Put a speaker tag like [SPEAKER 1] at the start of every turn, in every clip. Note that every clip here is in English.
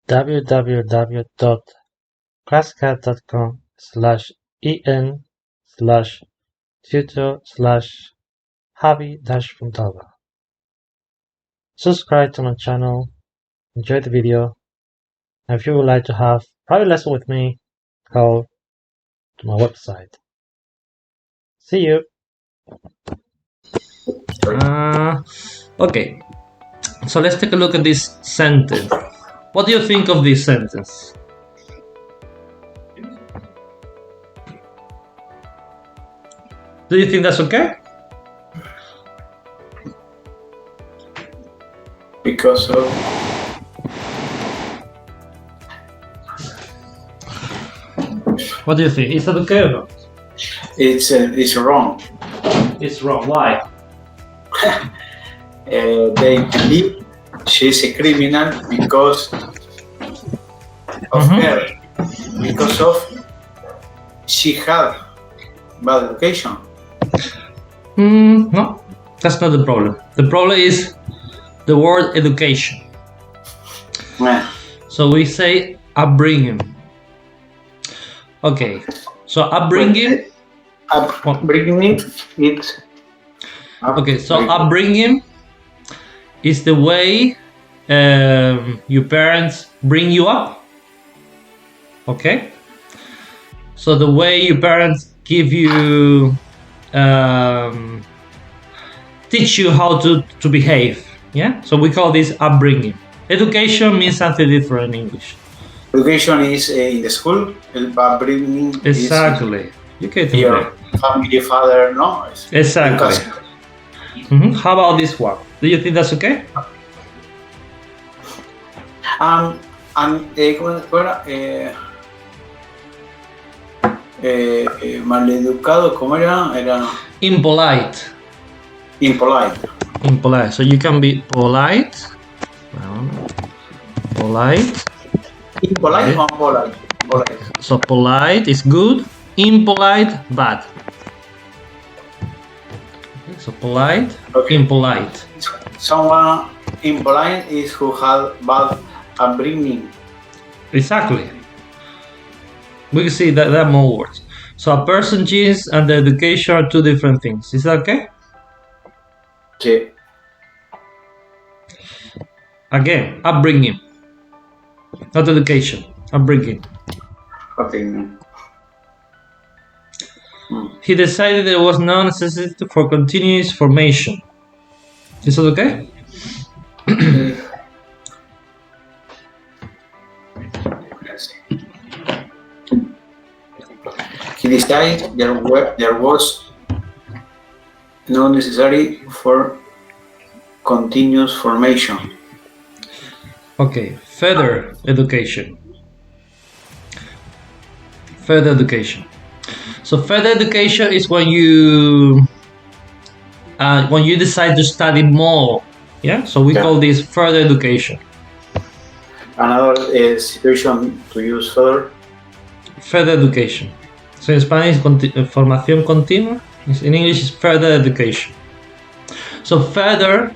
[SPEAKER 1] www.classcat.com/en/tutor/javi-puntalva. Subscribe to my channel, enjoy the video, and if you would like to have private lesson with me, go to my website. See you!
[SPEAKER 2] Okay, so let's take a look at this sentence. What do you think of this sentence? Do you think that's okay?
[SPEAKER 3] Because of
[SPEAKER 2] What do you think? Is that okay or not?
[SPEAKER 3] it's wrong.
[SPEAKER 2] It's wrong. Why?
[SPEAKER 3] They believe she's a criminal because of her, because of she had bad education.
[SPEAKER 2] No, that's not the problem. The problem is the word education.
[SPEAKER 3] Yeah.
[SPEAKER 2] So we say upbringing. Okay, so upbringing.
[SPEAKER 3] Upbringing, it's
[SPEAKER 2] Okay, so upbringing is the way your parents bring you up. Okay, so the way your parents give you, teach you how to behave. Yeah, so we call this upbringing. Education means something different in English.
[SPEAKER 3] Education is in the school. Upbringing
[SPEAKER 2] Exactly. You get it.
[SPEAKER 3] your family, father, no?
[SPEAKER 2] Exactly. How about this one? Do you think that's okay?
[SPEAKER 3] ¿Cómo era? Maleducado, ¿cómo era? Era
[SPEAKER 2] Impolite.
[SPEAKER 3] impolite.
[SPEAKER 2] Impolite. So you can be polite. Polite.
[SPEAKER 3] Impolite or polite? Polite.
[SPEAKER 2] So polite is good. Impolite, bad. Okay, so polite,
[SPEAKER 3] Okay.
[SPEAKER 2] impolite.
[SPEAKER 3] Someone impolite is who had bad upbringing.
[SPEAKER 2] Exactly. We can see that there are more words. So a person genes and the education are two different things. Is that okay?
[SPEAKER 3] Sí.
[SPEAKER 2] Again, upbringing, not education. Upbringing.
[SPEAKER 3] Okay.
[SPEAKER 2] He decided there was no necessity for continuous formation. Is that okay?
[SPEAKER 3] He decided there was no necessary for continuous formation.
[SPEAKER 2] Okay, further education. Further education. So further education is when you decide to study more. Yeah. So we call this further education.
[SPEAKER 3] Another situation to use further.
[SPEAKER 2] Further education. So in Spanish, formación continua. In English, it's further education. So further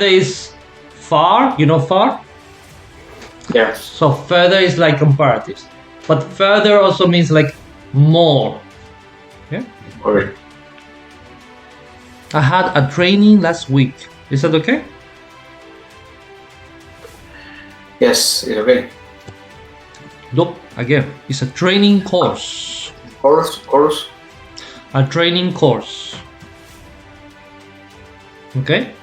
[SPEAKER 2] is far. You know far.
[SPEAKER 3] Yeah.
[SPEAKER 2] So further is like comparatives, but further also means like more. Yeah.
[SPEAKER 3] Okay.
[SPEAKER 2] I had a training last week. Is that okay?
[SPEAKER 3] Yes, it's okay.
[SPEAKER 2] Look, again, it's a training course.
[SPEAKER 3] Course.
[SPEAKER 2] A training course. Okay?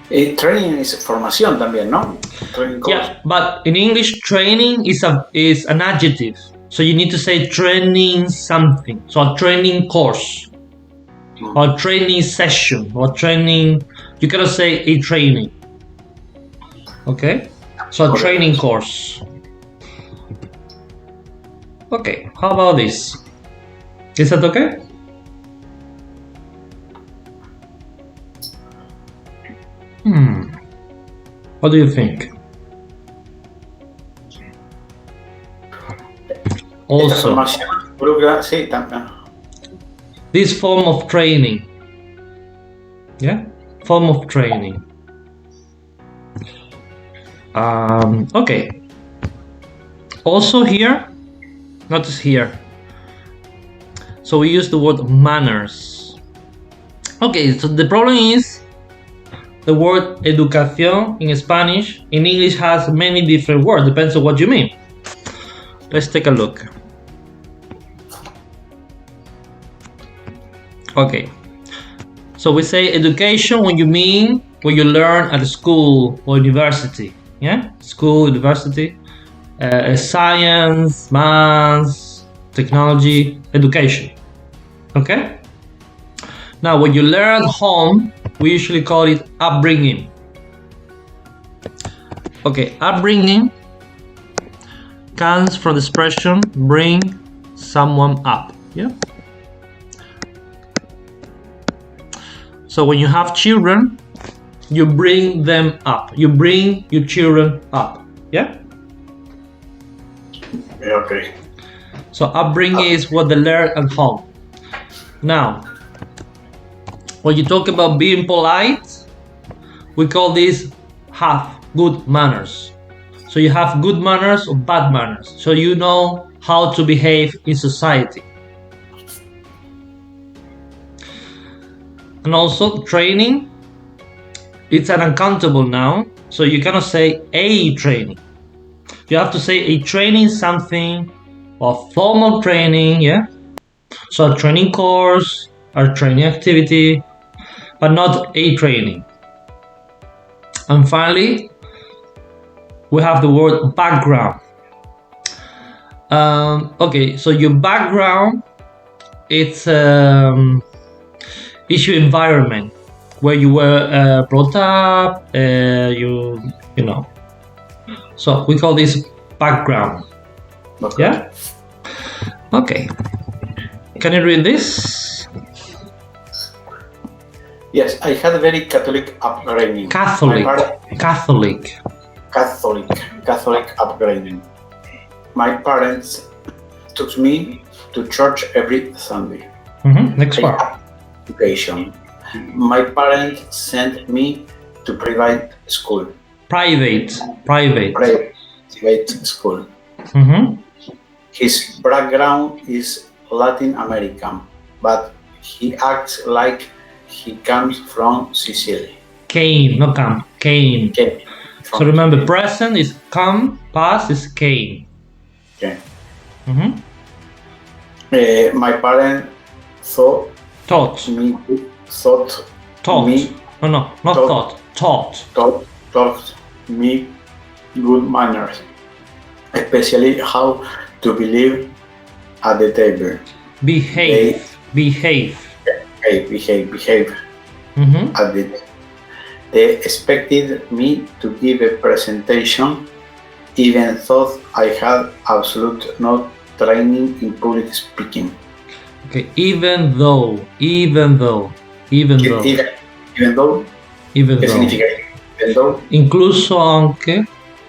[SPEAKER 3] Training is formación también, ¿no? Training course.
[SPEAKER 2] Yeah, but in English, training is an adjective. So you need to say training something. So a training course, or training session, or training. You cannot say a training. Okay? So a training course. Okay, how about this? Is that okay? What do you think? Also,
[SPEAKER 3] Sí, también.
[SPEAKER 2] this form of training. Yeah? Form of training. Okay. Also here, notice here. So we use the word manners. Okay, so the problem is the word educación in Spanish, in English has many different words, depends on what you mean. Let's take a look. Okay, so we say education when you mean what you learn at school or university. Yeah, school, university, science, maths, technology, education. Okay. Now, what you learn at home, we usually call it upbringing. Okay, upbringing comes from the expression bring someone up. Yeah. So when you have children, you bring them up. You bring your children up. Yeah.
[SPEAKER 3] Okay.
[SPEAKER 2] So upbringing is what they learn at home. Now, when you talk about being polite, we call this have good manners. So you have good manners or bad manners. So you know how to behave in society. And also training, it's an uncountable noun. So you cannot say a training. You have to say a training something or formal training, yeah? So a training course or training activity, but not a training. And finally, we have the word background. Okay, so your background, it's your environment where you were brought up, you know. So we call this background.
[SPEAKER 3] Okay.
[SPEAKER 2] Yeah. Okay. Can you read this?
[SPEAKER 3] Yes, I had a very Catholic upbringing.
[SPEAKER 2] Catholic
[SPEAKER 3] upbringing. My parents took me to church every Sunday.
[SPEAKER 2] Next part.
[SPEAKER 3] Education. My parents sent me to private school.
[SPEAKER 2] Private
[SPEAKER 3] School.
[SPEAKER 2] Mm-hmm.
[SPEAKER 3] His background is Latin American, but he acts like he comes from Sicily.
[SPEAKER 2] Came, not come. Came.
[SPEAKER 3] Okay.
[SPEAKER 2] So remember, present is come, past is came.
[SPEAKER 3] Okay.
[SPEAKER 2] Mm-hmm.
[SPEAKER 3] My parents
[SPEAKER 2] Taught.
[SPEAKER 3] me.
[SPEAKER 2] No, not thought.
[SPEAKER 3] Taught me good manners, especially how to behave at the table.
[SPEAKER 2] Behave.
[SPEAKER 3] Behave.
[SPEAKER 2] Mm-hmm.
[SPEAKER 3] At the They expected me to give a presentation, even though I had absolute no training in public speaking.
[SPEAKER 2] Okay, even though.
[SPEAKER 3] Even though. ¿Qué significa even though?
[SPEAKER 2] Incluso aunque.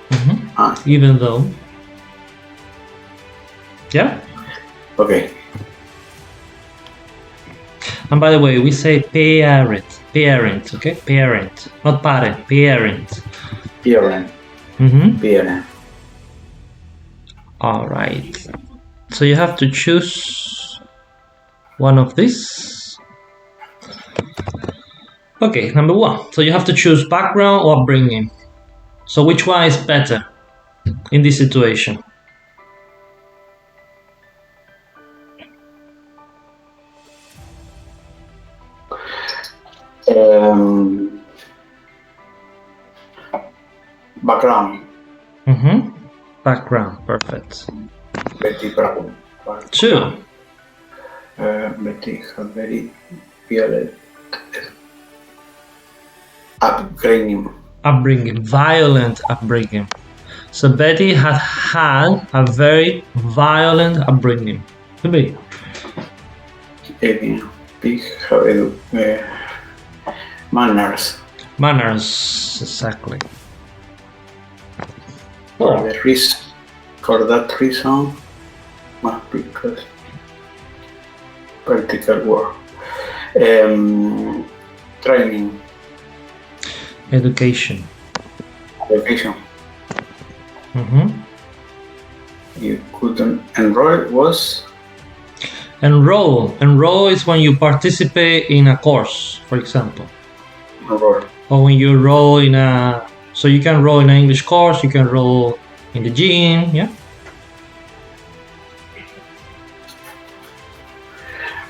[SPEAKER 2] Mm-hmm. Even though. Yeah?
[SPEAKER 3] Okay.
[SPEAKER 2] And by the way, we say parent, okay? Parent, not parent, parent.
[SPEAKER 3] Parent.
[SPEAKER 2] Mm-hmm.
[SPEAKER 3] Parent.
[SPEAKER 2] All right. So you have to choose one of these. Okay, number one. So you have to choose background or upbringing. So which one is better in this situation?
[SPEAKER 3] Background.
[SPEAKER 2] Mm-hmm. Background, perfect.
[SPEAKER 3] Betty Brown.
[SPEAKER 2] Two.
[SPEAKER 3] Betty had very violent upbringing.
[SPEAKER 2] Violent upbringing. So Betty had a very violent upbringing. Could be.
[SPEAKER 3] Manners.
[SPEAKER 2] Manners, exactly.
[SPEAKER 3] For that reason, must be practical work. Training.
[SPEAKER 2] Education.
[SPEAKER 3] You couldn't enroll was
[SPEAKER 2] Enroll is when you participate in a course, for example.
[SPEAKER 3] enroll.
[SPEAKER 2] Or when you enroll in a, so you can enroll in an English course, you can enroll in the gym, yeah?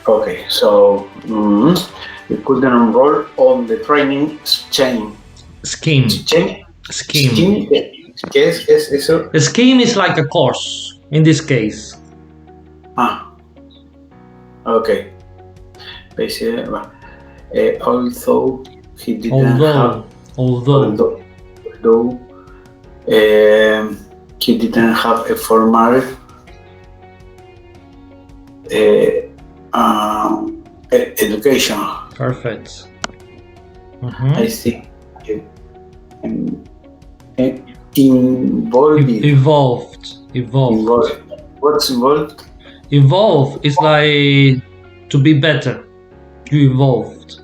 [SPEAKER 3] Okay, so you couldn't enroll on the training scheme.
[SPEAKER 2] Scheme.
[SPEAKER 3] ¿Qué es eso?
[SPEAKER 2] A scheme is like a course, in this case.
[SPEAKER 3] Okay. Although he didn't have he didn't have a formal education.
[SPEAKER 2] Perfect.
[SPEAKER 3] I think Evolved. What's involved?
[SPEAKER 2] Evolve is like to be better. You evolved.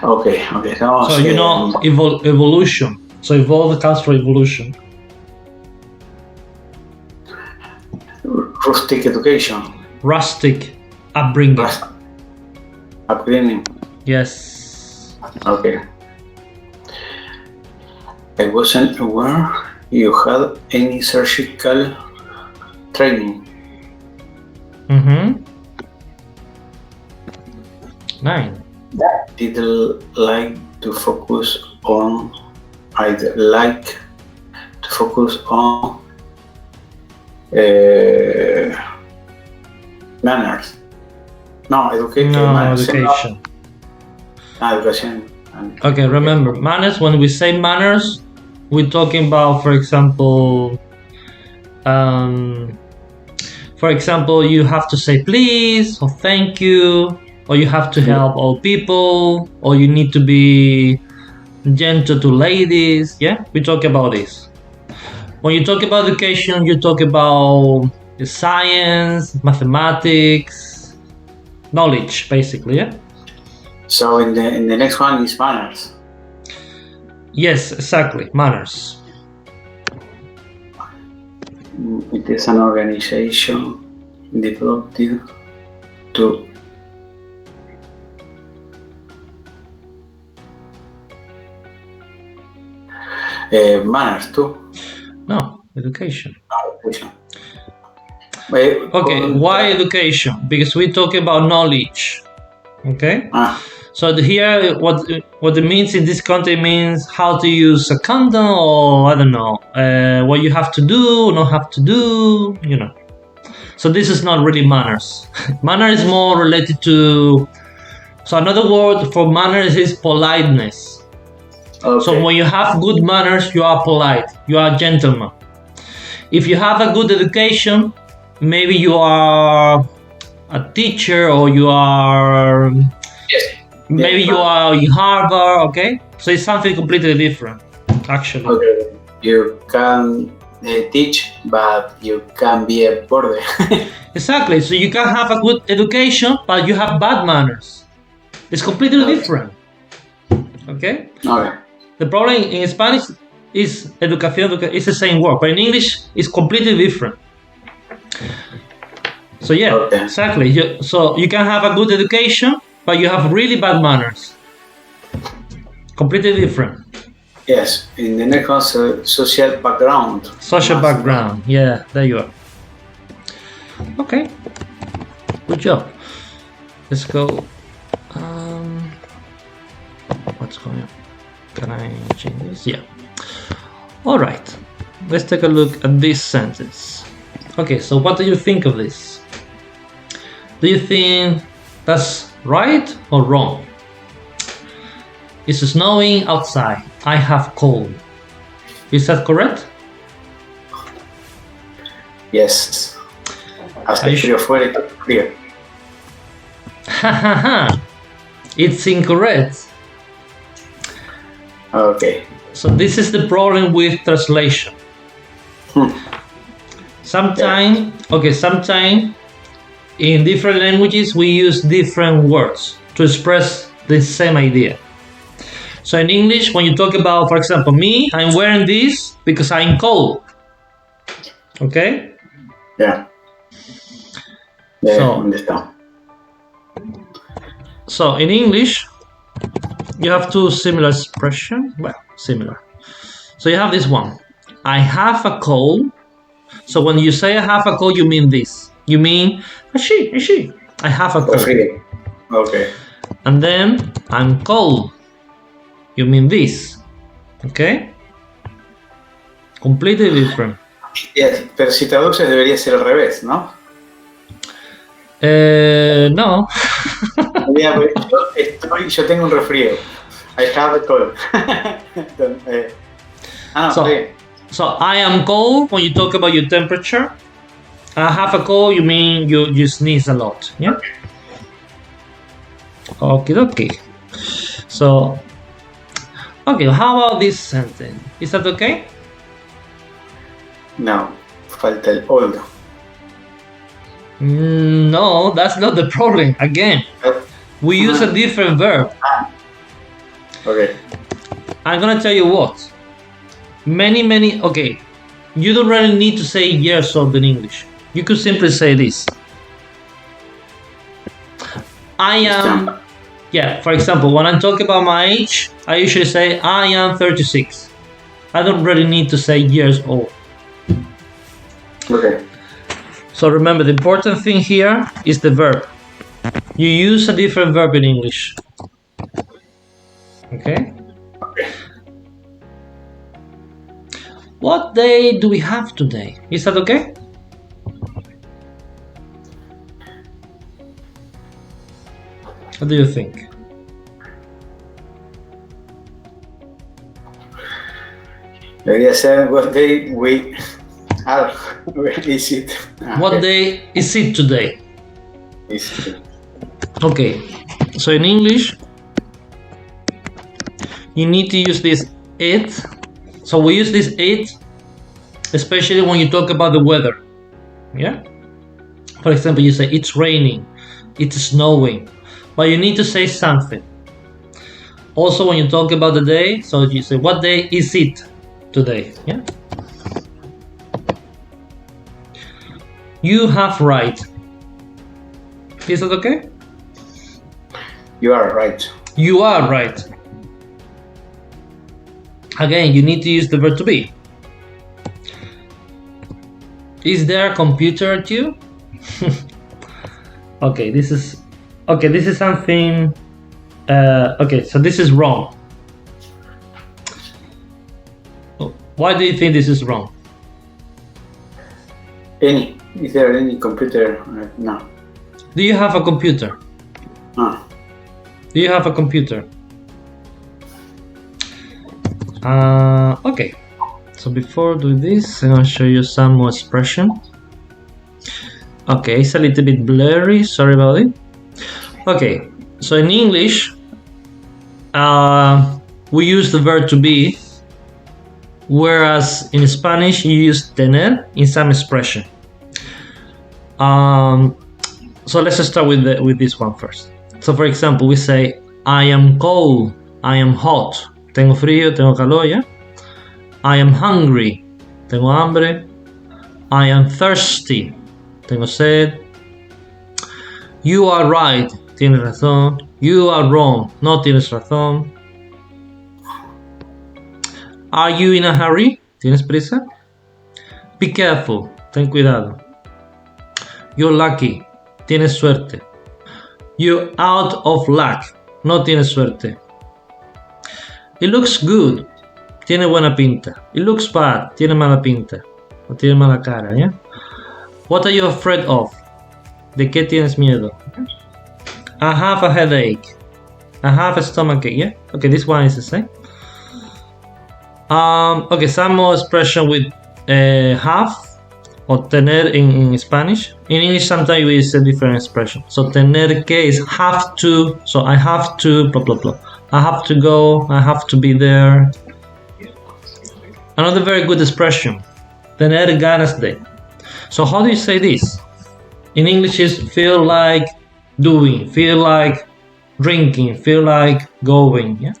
[SPEAKER 3] Okay.
[SPEAKER 2] So you know evolution. So evolve comes from evolution.
[SPEAKER 3] Rustic education.
[SPEAKER 2] Rustic upbringing.
[SPEAKER 3] Upbringing.
[SPEAKER 2] Yes.
[SPEAKER 3] Okay. I wasn't aware you had any surgical training.
[SPEAKER 2] 9.
[SPEAKER 3] I'd like to focus on manners.
[SPEAKER 2] Education.
[SPEAKER 3] Education.
[SPEAKER 2] Okay, remember, manners, when we say manners, we're talking about, for example, you have to say please, or thank you, or you have to help all people, or you need to be gentle to ladies. Yeah, we talk about this. When you talk about education, you talk about the science, mathematics, knowledge, basically. Yeah.
[SPEAKER 3] So in the next one is manners.
[SPEAKER 2] Yes, exactly, manners.
[SPEAKER 3] It is an organization developed to manners too.
[SPEAKER 2] No, education.
[SPEAKER 3] Education.
[SPEAKER 2] Okay, why education? Because we talk about knowledge. Okay. So here, what it means in this context means how to use a condom, or I don't know, what you have to do, not have to do, you know. So this is not really manners. Manner is more related to. So another word for manners is politeness.
[SPEAKER 3] Okay.
[SPEAKER 2] So when you have good manners, you are polite. You are a gentleman. If you have a good education, maybe you are a teacher, or you are. Maybe you are in Harvard, okay? So it's something completely different, actually.
[SPEAKER 3] Okay. You can teach, but you can be a border.
[SPEAKER 2] Exactly. So you can have a good education, but you have bad manners. It's completely different. Okay?
[SPEAKER 3] Okay.
[SPEAKER 2] The problem in Spanish is educación, it's the same word, but in English it's completely different. So yeah,
[SPEAKER 3] Okay.
[SPEAKER 2] exactly. So you can have a good education, but you have really bad manners. Completely different.
[SPEAKER 3] Yes. In the next one, social background.
[SPEAKER 2] Social background. Yeah, there you are. Okay. Good job. Let's go. What's going on? Can I change this? Yeah. All right. Let's take a look at this sentence. Okay, so what do you think of this? Do you think that's right or wrong? It's snowing outside. I have cold. Is that correct?
[SPEAKER 3] Yes. Hasta
[SPEAKER 2] Are you
[SPEAKER 3] frío fuera y frío.
[SPEAKER 2] It's incorrect.
[SPEAKER 3] Okay.
[SPEAKER 2] So this is the problem with translation. Sometimes in different languages we use different words to express the same idea. So in English, when you talk about, for example, me, I'm wearing this because I'm cold. Okay?
[SPEAKER 3] Yeah.
[SPEAKER 2] So-
[SPEAKER 3] understand.
[SPEAKER 2] So in English, you have two similar expressions. Well, similar. So you have this one. I have a cold. So when you say I have a cold, you mean this. You mean, she. I have a cold.
[SPEAKER 3] Refrigerio. Okay.
[SPEAKER 2] And then I'm cold. You mean this. Okay? Completely different.
[SPEAKER 3] Yes, pero si traduces debería ser al revés, ¿no?
[SPEAKER 2] No.
[SPEAKER 3] Mira, yo tengo un resfrío. I have a cold.
[SPEAKER 2] So-
[SPEAKER 3] sí.
[SPEAKER 2] So I am cold when you talk about your temperature. I have a cold, you mean you sneeze a lot. Yeah? Okie dokie. So, okay, how about this sentence? Is that okay?
[SPEAKER 3] No, falta el old.
[SPEAKER 2] No, that's not the problem. Again, we use a different verb.
[SPEAKER 3] Okay.
[SPEAKER 2] I'm gonna tell you what. Many, okay. You don't really need to say years old in English. You could simply say this. I am, yeah, for example, when I'm talking about my age, I usually say I am 36. I don't really need to say years old.
[SPEAKER 3] Okay.
[SPEAKER 2] So remember, the important thing here is the verb. You use a different verb in English. Okay? What day do we have today? Is that okay? What do you think?
[SPEAKER 3] Debería ser what day we are. Where is it?
[SPEAKER 2] What day is it today?
[SPEAKER 3] Is it?
[SPEAKER 2] Okay, so in English, you need to use this it. So we use this it, especially when you talk about the weather. Yeah? For example, you say it's raining, it's snowing, but you need to say something. Also, when you talk about the day, so you say, what day is it today? Yeah? You have right. Is that okay?
[SPEAKER 3] You are right.
[SPEAKER 2] You are right. Again, you need to use the verb to be. Is there a computer at you? Okay, this is something. Okay, so this is wrong. Why do you think this is wrong?
[SPEAKER 3] Is there any computer? No.
[SPEAKER 2] Do you have a computer?
[SPEAKER 3] No.
[SPEAKER 2] Do you have a computer? Okay. So before doing this, I'm gonna show you some more expression. Okay, it's a little bit blurry. Sorry about it. Okay, so in English, we use the verb to be, whereas in Spanish you use tener in some expression. So let's start with this one first. So for example, we say I am cold, I am hot. Tengo frío, tengo calor, ¿ya? I am hungry, tengo hambre. I am thirsty, tengo sed. You are right, tienes razón. You are wrong, no tienes razón. Are you in a hurry? ¿Tienes prisa? Be careful, ten cuidado. You're lucky, tienes suerte. You're out of luck, no tienes suerte. It looks good, tiene buena pinta. It looks bad, tiene mala pinta. O tiene mala cara, ¿ya? What are you afraid of? ¿De qué tienes miedo? I have a headache. I have a stomachache, yeah? Okay, this one is the same. Okay, some more expression with have or tener in Spanish. In English, sometimes we use a different expression. So tener que is have to. So I have to, blah, blah, blah. I have to go. I have to be there. Another very good expression. Tener ganas de. So how do you say this? In English is feel like doing, feel like drinking, feel like going. Yeah.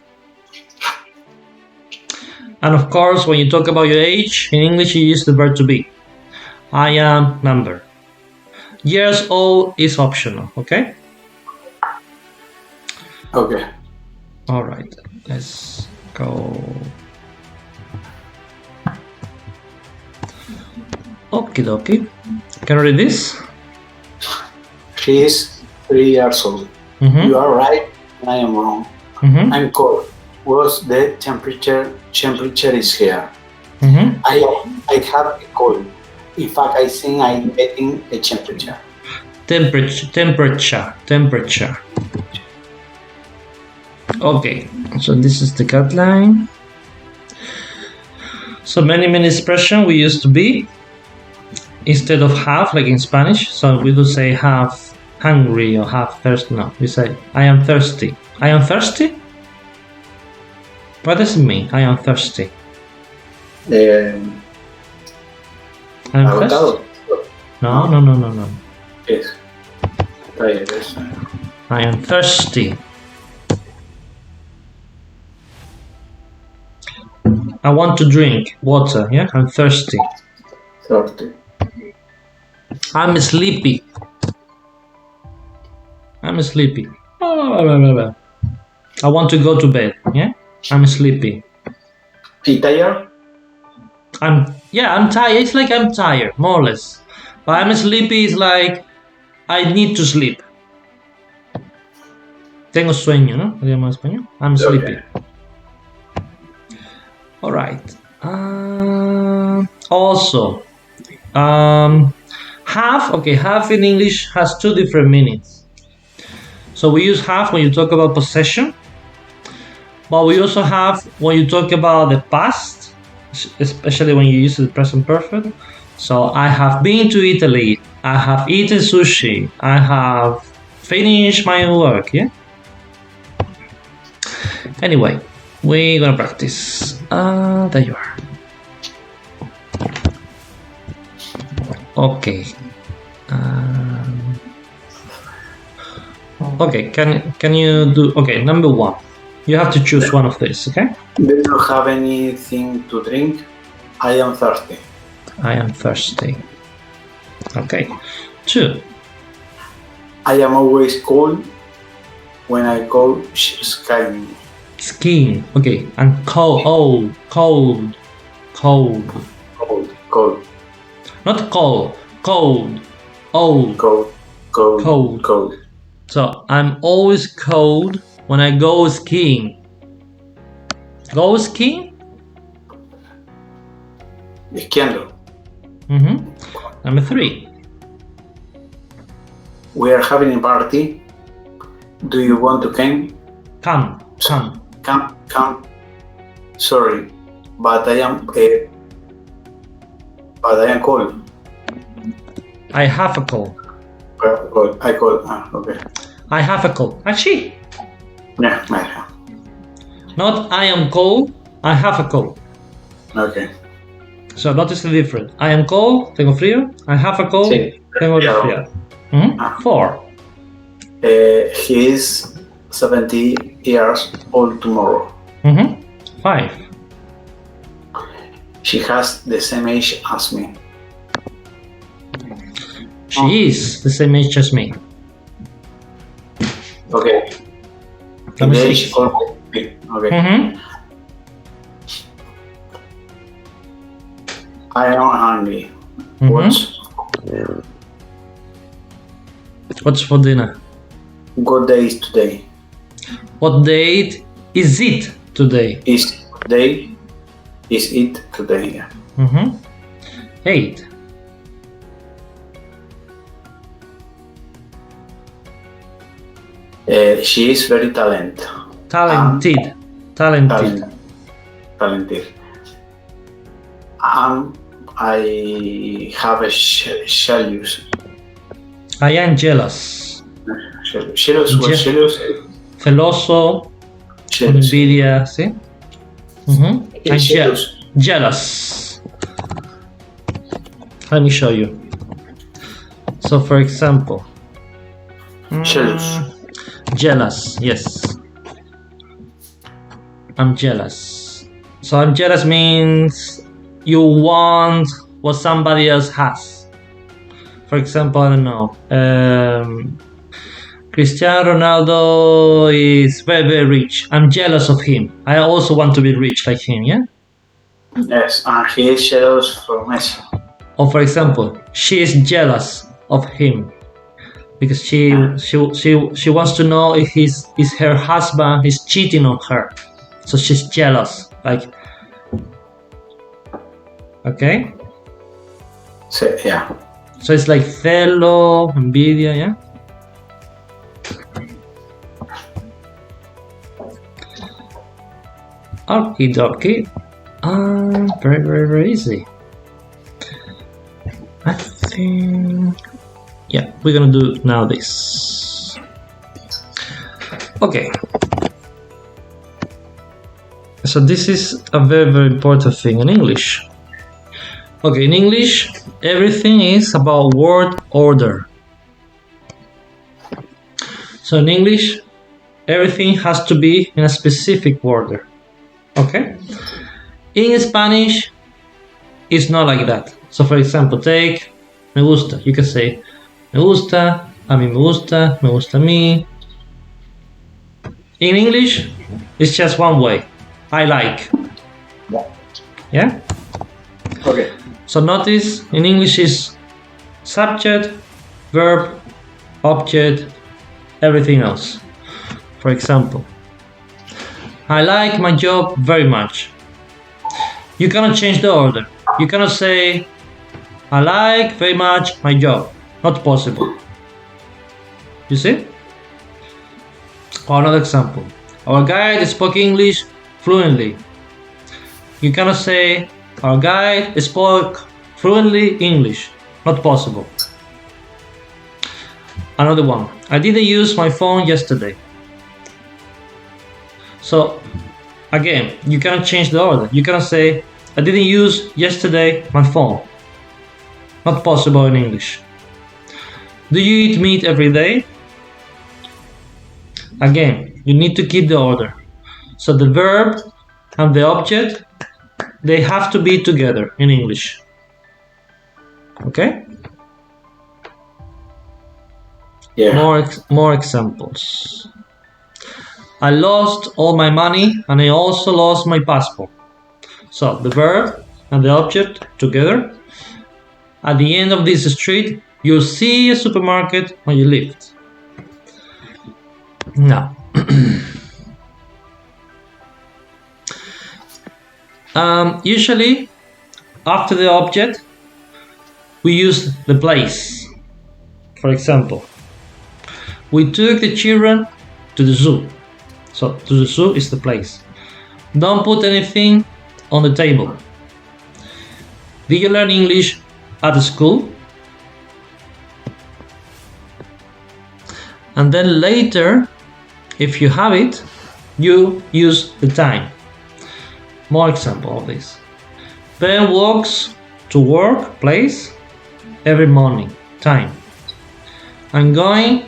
[SPEAKER 2] And of course, when you talk about your age, in English you use the verb to be. I am number. Years old is optional, okay?
[SPEAKER 3] Okay.
[SPEAKER 2] All right, let's go. Okie dokie. Can you read this?
[SPEAKER 3] She is 3 years old.
[SPEAKER 2] Mm-hmm.
[SPEAKER 3] You are right, I am wrong.
[SPEAKER 2] Mm-hmm.
[SPEAKER 3] I'm cold. What's the temperature? Temperature is here.
[SPEAKER 2] Mm-hmm.
[SPEAKER 3] I have a cold. In fact, I think I'm getting a temperature.
[SPEAKER 2] Temperature. Okay, so this is the guideline. So many expressions we use to be instead of have, like in Spanish. So we don't say have hungry or have thirsty. No, we say I am thirsty. I am thirsty? What does it mean? I am thirsty. I'm thirsty? No.
[SPEAKER 3] Yes.
[SPEAKER 2] I am thirsty. I want to drink water. Yeah, I'm thirsty.
[SPEAKER 3] 30.
[SPEAKER 2] I'm sleepy. I want to go to bed. Yeah, I'm sleepy.
[SPEAKER 3] You tired?
[SPEAKER 2] I'm tired. It's like I'm tired, more or less. But I'm sleepy is like I need to sleep. Tengo sueño, ¿no? ¿Diríamos en español? I'm sleepy.
[SPEAKER 3] Okay.
[SPEAKER 2] All right. Also, have. Okay, have in English has two different meanings. So we use have when you talk about possession, but we also have when you talk about the past, especially when you use the present perfect. So I have been to Italy. I have eaten sushi. I have finished my work. Yeah. Anyway, we're gonna practice. There you are. Okay. Okay. Can you do? Okay. Number one. You have to choose one of these. Okay.
[SPEAKER 3] Do you have anything to drink? I am thirsty.
[SPEAKER 2] I am thirsty. Okay. Two.
[SPEAKER 3] I am always cold when I go skiing.
[SPEAKER 2] Skiing. Okay. And cold. Oh, cold.
[SPEAKER 3] Cold.
[SPEAKER 2] Not cold. Cold. Old.
[SPEAKER 3] Cold.
[SPEAKER 2] So I'm always cold when I go skiing. Go skiing?
[SPEAKER 3] Esquiando.
[SPEAKER 2] Mm-hmm. Number three.
[SPEAKER 3] We are having a party. Do you want to come?
[SPEAKER 2] Come.
[SPEAKER 3] Come. Sorry, but I am cold.
[SPEAKER 2] I have a cold.
[SPEAKER 3] I cold. Okay.
[SPEAKER 2] I have a cold. Actually,
[SPEAKER 3] Yeah.
[SPEAKER 2] not I am cold. I have a cold.
[SPEAKER 3] Okay.
[SPEAKER 2] So notice the difference. I am cold. Tengo frío. I have a cold.
[SPEAKER 3] Sí.
[SPEAKER 2] Tengo resfriado. Mm-hmm. Four.
[SPEAKER 3] He is 70 years old tomorrow.
[SPEAKER 2] Mm-hmm. Five.
[SPEAKER 3] She has the same age as me.
[SPEAKER 2] She is the same age as me.
[SPEAKER 3] Okay.
[SPEAKER 2] Number
[SPEAKER 3] The
[SPEAKER 2] six.
[SPEAKER 3] age almost me. Okay.
[SPEAKER 2] Mm-hmm.
[SPEAKER 3] I am hungry.
[SPEAKER 2] Mm-hmm. What's for dinner?
[SPEAKER 3] What day is today?
[SPEAKER 2] What date is it today?
[SPEAKER 3] Is it today? Yeah.
[SPEAKER 2] Mm-hmm. 8.
[SPEAKER 3] She is very talented.
[SPEAKER 2] Talented.
[SPEAKER 3] I have a jealous.
[SPEAKER 2] I am jealous.
[SPEAKER 3] Jealous.
[SPEAKER 2] Celoso. Con envidia, ¿sí? I'm jealous. Let me show you. So, for example,
[SPEAKER 3] Jealous.
[SPEAKER 2] Yes. I'm jealous. So I'm jealous means you want what somebody else has. For example, I don't know. Cristiano Ronaldo is very, very rich. I'm jealous of him. I also want to be rich like him, yeah?
[SPEAKER 3] Yes, and he is jealous for Messi.
[SPEAKER 2] Or for example, she is jealous of him because she wants to know if her husband is cheating on her. So she's jealous. Like, okay?
[SPEAKER 3] So, yeah.
[SPEAKER 2] So it's like celo, envidia, yeah? Okie dokie. Very, very, very easy. I think... yeah, we're gonna do now this. Okay. So this is a very, very important thing in English. Okay, in English, everything is about word order. So in English, everything has to be in a specific order. Okay? In Spanish, it's not like that. So for example, take me gusta. You can say me gusta, a mí me gusta a mí. In English, it's just one way. I like. Yeah?
[SPEAKER 3] Okay.
[SPEAKER 2] So notice in English is subject, verb, object, everything else. For example, I like my job very much. You cannot change the order. You cannot say I like very much my job. Not possible. You see? Or another example. Our guide spoke English fluently. You cannot say our guide spoke fluently English. Not possible. Another one. I didn't use my phone yesterday. So again, you cannot change the order. You cannot say I didn't use yesterday my phone. Not possible in English. Do you eat meat every day? Again, you need to keep the order. So the verb and the object, they have to be together in English. Okay?
[SPEAKER 3] Yeah.
[SPEAKER 2] More examples. I lost all my money and I also lost my passport. So the verb and the object together. At the end of this street, you'll see a supermarket when you lift. Now, usually after the object, we use the place. For example, we took the children to the zoo. So to the zoo is the place. Don't put anything on the table. Did you learn English at the school? And then later, if you have it, you use the time. More example of this. Ben walks to work place every morning. Time. I'm going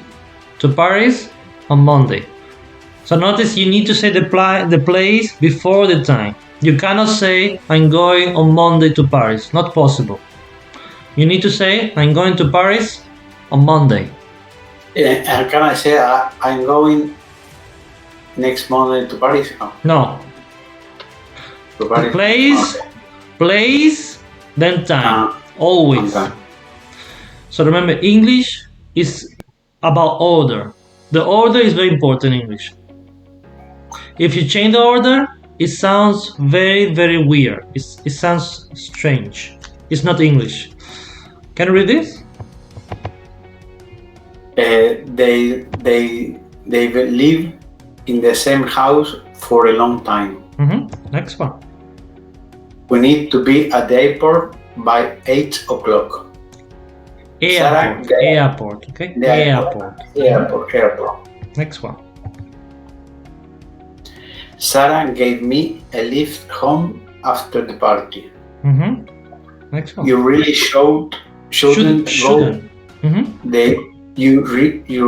[SPEAKER 2] to Paris on Monday. So notice you need to say the place before the time. You cannot say I'm going on Monday to Paris. Not possible. You need to say I'm going to Paris on Monday.
[SPEAKER 3] And can I say I'm going next Monday to Paris?
[SPEAKER 2] No.
[SPEAKER 3] To Paris?
[SPEAKER 2] The place,
[SPEAKER 3] Okay.
[SPEAKER 2] place, then time. Always.
[SPEAKER 3] Okay.
[SPEAKER 2] So remember, English is about order. The order is very important in English. If you change the order, it sounds very, very weird. It sounds strange. It's not English. Can you read this?
[SPEAKER 3] They live in the same house for a long time.
[SPEAKER 2] Next one.
[SPEAKER 3] We need to be at the airport by 8 o'clock.
[SPEAKER 2] Airport.
[SPEAKER 3] Sarah,
[SPEAKER 2] Airport. Okay.
[SPEAKER 3] the
[SPEAKER 2] Airport.
[SPEAKER 3] Airport.
[SPEAKER 2] Next one.
[SPEAKER 3] Sarah gave me a lift home after the party.
[SPEAKER 2] Next one.
[SPEAKER 3] You really shouldn't go. You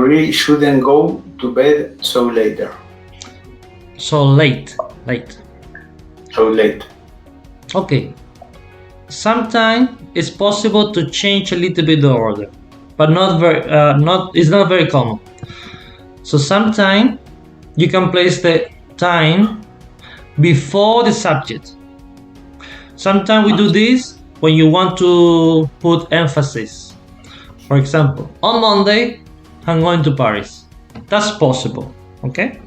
[SPEAKER 3] really shouldn't go to bed so later.
[SPEAKER 2] So late. Late.
[SPEAKER 3] too late.
[SPEAKER 2] Okay. Sometimes it's possible to change a little bit the order, but it's not very common. So sometimes you can place the time before the subject. Sometimes we do this when you want to put emphasis. For example, on Monday, I'm going to Paris. That's possible, okay?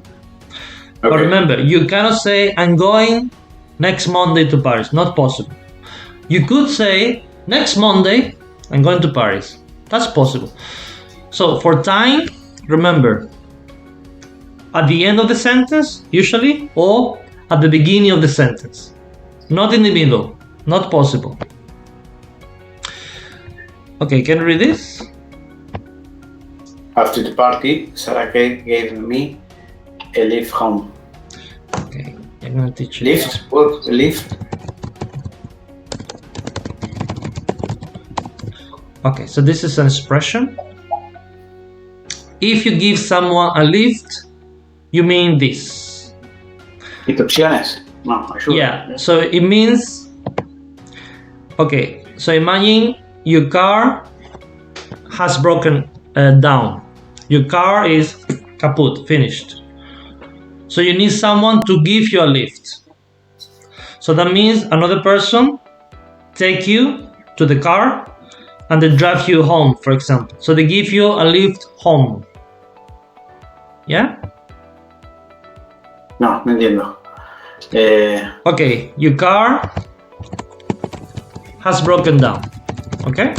[SPEAKER 2] But remember, you cannot say, I'm going next Monday to Paris. Not possible. You could say, next Monday, I'm going to Paris. That's possible. So for time, remember, at the end of the sentence, usually, or at the beginning of the sentence. Not in the middle. Not possible. Okay, can you read this?
[SPEAKER 3] After the party, Sarah gave me a lift home.
[SPEAKER 2] Okay, I'm going to teach you.
[SPEAKER 3] Lift? What? Lift?
[SPEAKER 2] Okay, so this is an expression. If you give someone a lift, you mean this.
[SPEAKER 3] Instrucciones? No, ayuda.
[SPEAKER 2] Yeah, so it means, okay, so imagine your car has broken down. Your car is kaput, finished. So you need someone to give you a lift. So that means another person take you to the car and they drive you home, for example. So they give you a lift home. Yeah?
[SPEAKER 3] No, no entiendo.
[SPEAKER 2] Okay, your car has broken down. Okay?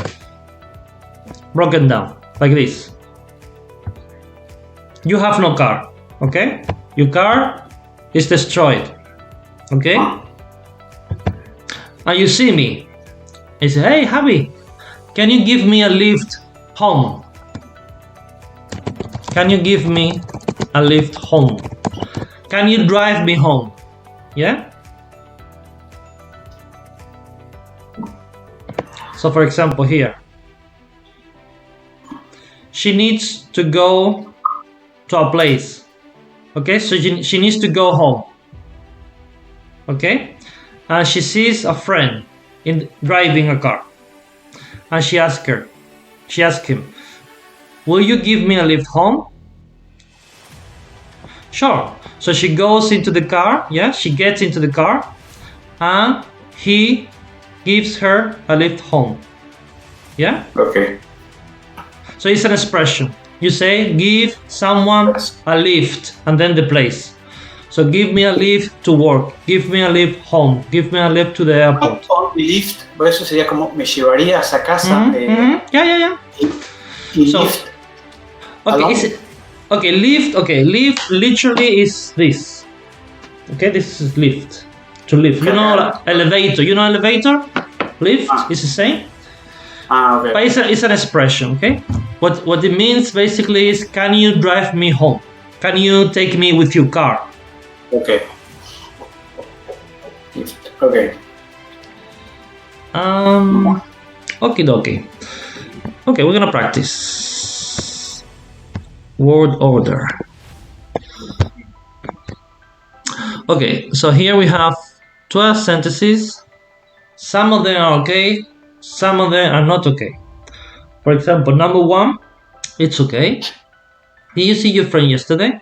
[SPEAKER 2] Broken down, like this. You have no car. Okay? Your car is destroyed. Okay? And you see me. I say, hey, Javi, can you give me a lift home? Can you give me a lift home? Can you drive me home? Yeah? So for example here, she needs to go to a place. Okay, so she needs to go home. Okay? And she sees a friend driving a car. And she asks him, will you give me a lift home? Sure. So she goes into the car, yeah, she gets into the car, and he gives her a lift home. Yeah?
[SPEAKER 3] Okay.
[SPEAKER 2] So it's an expression. You say, give someone a lift, and then the place. So give me a lift to work, give me a lift home, give me a lift to the airport.
[SPEAKER 3] Lift, por eso sería como me llevarías a casa.
[SPEAKER 2] Yeah.
[SPEAKER 3] Y
[SPEAKER 2] So,
[SPEAKER 3] lift.
[SPEAKER 2] okay, lift literally is this. Okay, this is lift. To lift. You know elevator. You know elevator? Lift is the same.
[SPEAKER 3] Okay.
[SPEAKER 2] But it's an expression, okay? What it means basically is, can you drive me home? Can you take me with your car?
[SPEAKER 3] Okay. Okay.
[SPEAKER 2] Okie dokie. Okay, we're gonna practice word order. Okay, so here we have 12 sentences. Some of them are okay, some of them are not okay. For example, number 1, it's okay. Did you see your friend yesterday?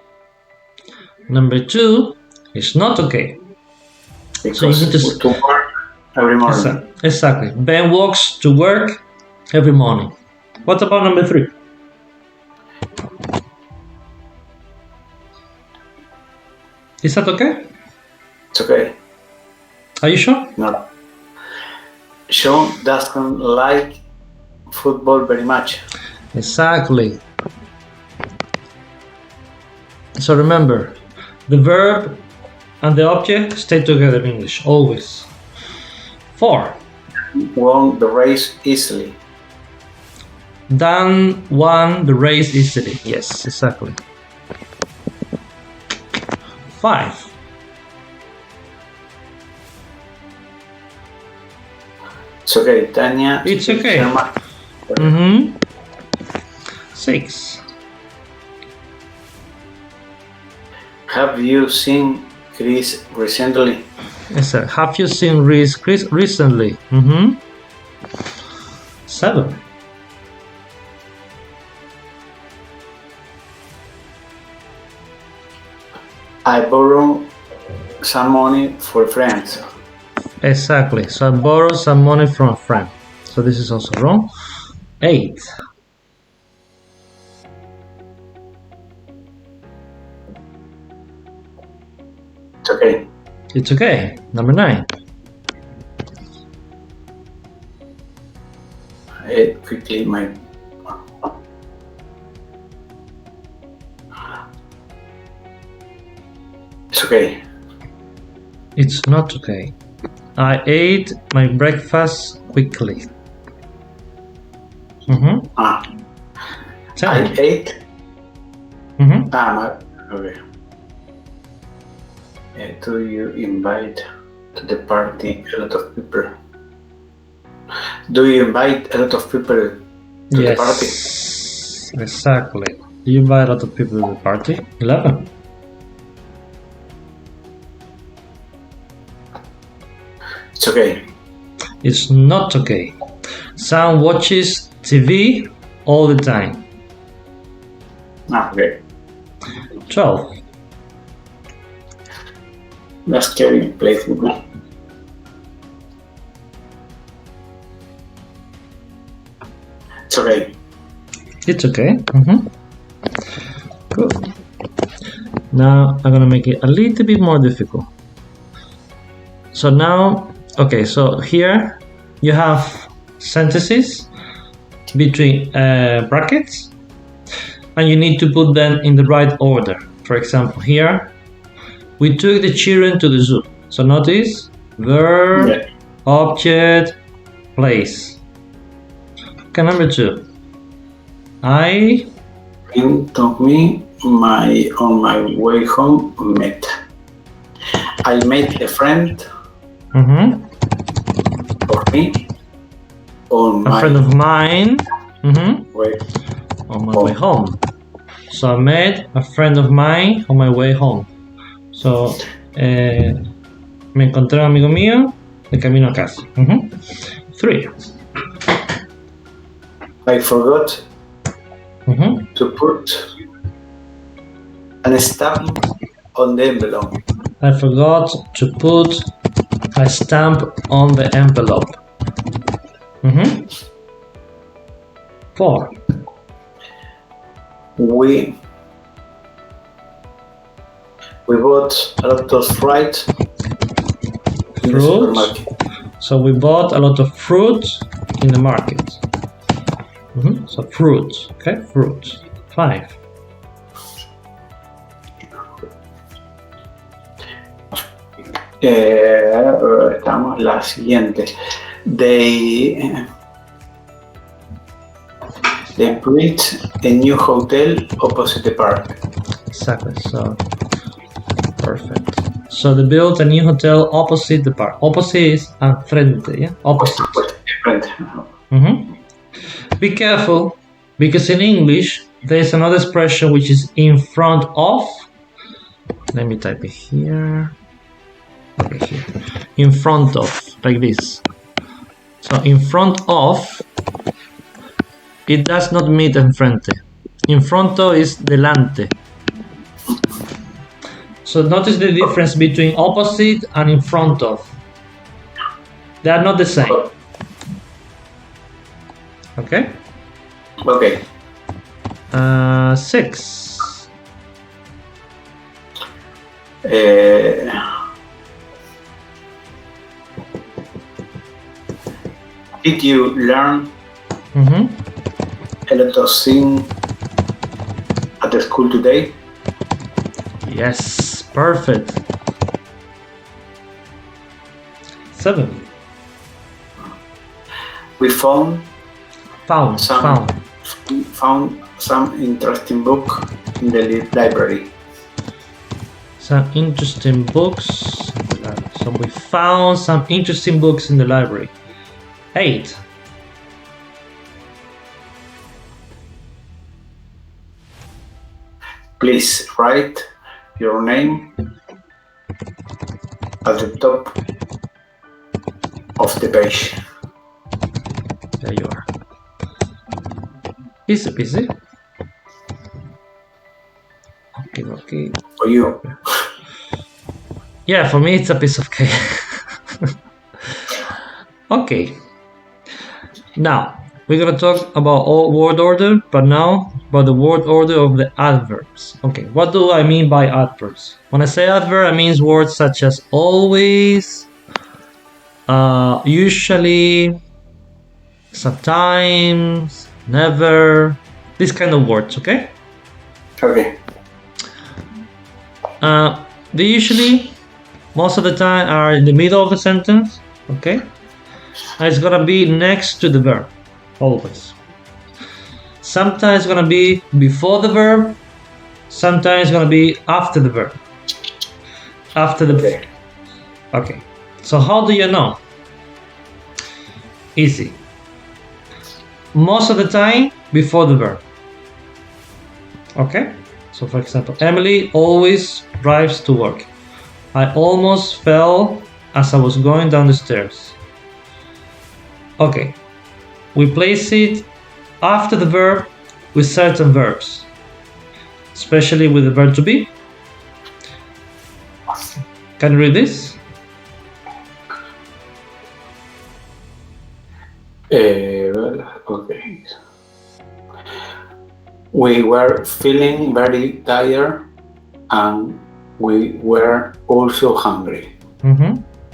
[SPEAKER 2] Number 2, it's not okay.
[SPEAKER 3] Because
[SPEAKER 2] so you need
[SPEAKER 3] to work every morning.
[SPEAKER 2] Exactly. Ben walks to work every morning. What about number 3? Is that okay?
[SPEAKER 3] It's okay.
[SPEAKER 2] Are you sure?
[SPEAKER 3] No. Sean doesn't like football very much.
[SPEAKER 2] Exactly. So remember, the verb and the object stay together in English, always. 4.
[SPEAKER 3] Won the race easily.
[SPEAKER 2] Dan won the race easily. Yes, exactly. 5.
[SPEAKER 3] It's okay, Tanya.
[SPEAKER 2] It's okay. 6.
[SPEAKER 3] Have you seen Chris recently?
[SPEAKER 2] Yes, sir. Have you seen Reese recently? 7.
[SPEAKER 3] I borrow some money for friends.
[SPEAKER 2] Exactly. So I borrowed some money from a friend. So this is also wrong. 8.
[SPEAKER 3] It's okay.
[SPEAKER 2] It's okay. Number 9.
[SPEAKER 3] Quickly, my. It's okay.
[SPEAKER 2] It's not okay. I ate my breakfast quickly.
[SPEAKER 3] I
[SPEAKER 2] 10.
[SPEAKER 3] ate. Okay. Do you invite to the party a lot of people? Do you invite a lot of people to the party?
[SPEAKER 2] Yes, exactly. Do you invite a lot of people to the party? 11.
[SPEAKER 3] It's okay.
[SPEAKER 2] It's not okay. Sam watches TV all the time.
[SPEAKER 3] Okay.
[SPEAKER 2] 12.
[SPEAKER 3] That's Kevin plays with me. It's okay.
[SPEAKER 2] It's okay. Good. Now I'm gonna make it a little bit more difficult. So now, okay, so here you have sentences between brackets, and you need to put them in the right order. For example, here we took the children to the zoo. So notice verb, object, place. Okay, number 2. I
[SPEAKER 3] Took me on my way home met. I met a friend of me on
[SPEAKER 2] a
[SPEAKER 3] my
[SPEAKER 2] friend of mine
[SPEAKER 3] way
[SPEAKER 2] on my way home. So I met a friend of mine on my way home. So me encontré un amigo mío de camino a casa. 3.
[SPEAKER 3] I forgot to put a stamp on the envelope.
[SPEAKER 2] I forgot to put a stamp on the envelope. 4.
[SPEAKER 3] We bought a lot of fruit in the supermarket.
[SPEAKER 2] So we bought a lot of fruit in the market. So fruit, okay, fruit. 5.
[SPEAKER 3] Estamos la siguiente. They built a new hotel opposite the park.
[SPEAKER 2] Exactly. So perfect. So they built a new hotel opposite the park. Opposite is frente, yeah? Opposite. Be careful, because in English there's another expression which is in front of. Let me type it here. Okay, here. In front of, like this. So in front of, it does not mean enfrente. In front of is delante. So notice the difference between opposite and in front of. They are not the same. Okay?
[SPEAKER 3] Okay.
[SPEAKER 2] 6.
[SPEAKER 3] Did you learn a lot of things at the school today?
[SPEAKER 2] Yes, perfect. 7.
[SPEAKER 3] We found some interesting book in the library.
[SPEAKER 2] Some interesting books. So we found some interesting books in the library. 8.
[SPEAKER 3] Please write your name at the top of the page.
[SPEAKER 2] There you are. Easy peasy. Okay.
[SPEAKER 3] For you.
[SPEAKER 2] Yeah, for me it's a piece of cake. Okay. Now, we're gonna talk about all word order, but now about the word order of the adverbs. Okay, what do I mean by adverbs? When I say adverb, I mean words such as always, usually, sometimes, never, these kind of words, okay?
[SPEAKER 3] Okay.
[SPEAKER 2] They usually, most of the time, are in the middle of the sentence, okay? And it's gonna be next to the verb, always. Sometimes it's gonna be before the verb, sometimes it's gonna be after the verb. After the verb. Okay, so how do you know? Easy. Most of the time, before the verb. Okay? So for example, Emily always drives to work. I almost fell as I was going down the stairs. Okay, we place it after the verb with certain verbs, especially with the verb to be. Can you read this?
[SPEAKER 3] Okay. We were feeling very tired and we were also hungry.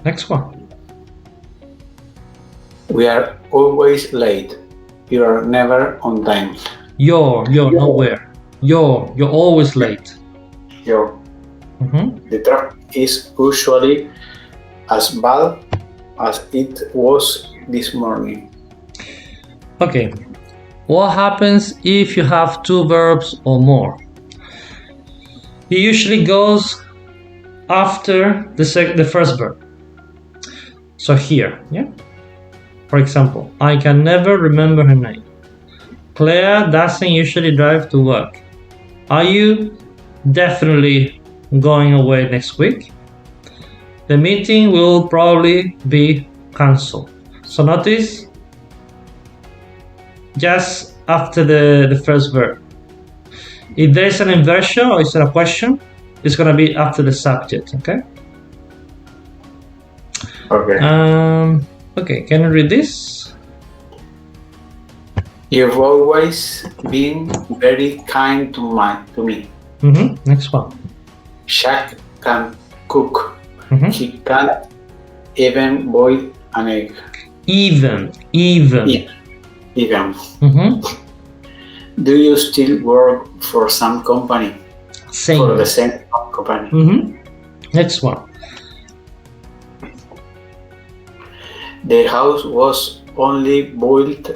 [SPEAKER 2] Next one.
[SPEAKER 3] We are always late. You are never on time.
[SPEAKER 2] You're nowhere. You're always late.
[SPEAKER 3] The traffic is usually as bad as it was this morning.
[SPEAKER 2] Okay, what happens if you have two verbs or more? It usually goes after the first verb. So here, yeah. For example, I can never remember her name. Claire doesn't usually drive to work. Are you definitely going away next week? The meeting will probably be cancelled. So notice, just after the first verb. If there's an inversion or is it a question, it's gonna be after the subject, okay?
[SPEAKER 3] Okay.
[SPEAKER 2] Okay, can you read this?
[SPEAKER 3] You've always been very kind to me.
[SPEAKER 2] Next one.
[SPEAKER 3] Jack can cook.
[SPEAKER 2] Mm-hmm.
[SPEAKER 3] He can't even boil an egg.
[SPEAKER 2] Even.
[SPEAKER 3] Do you still work for some company?
[SPEAKER 2] Same.
[SPEAKER 3] For the same company.
[SPEAKER 2] Next one.
[SPEAKER 3] The house was only built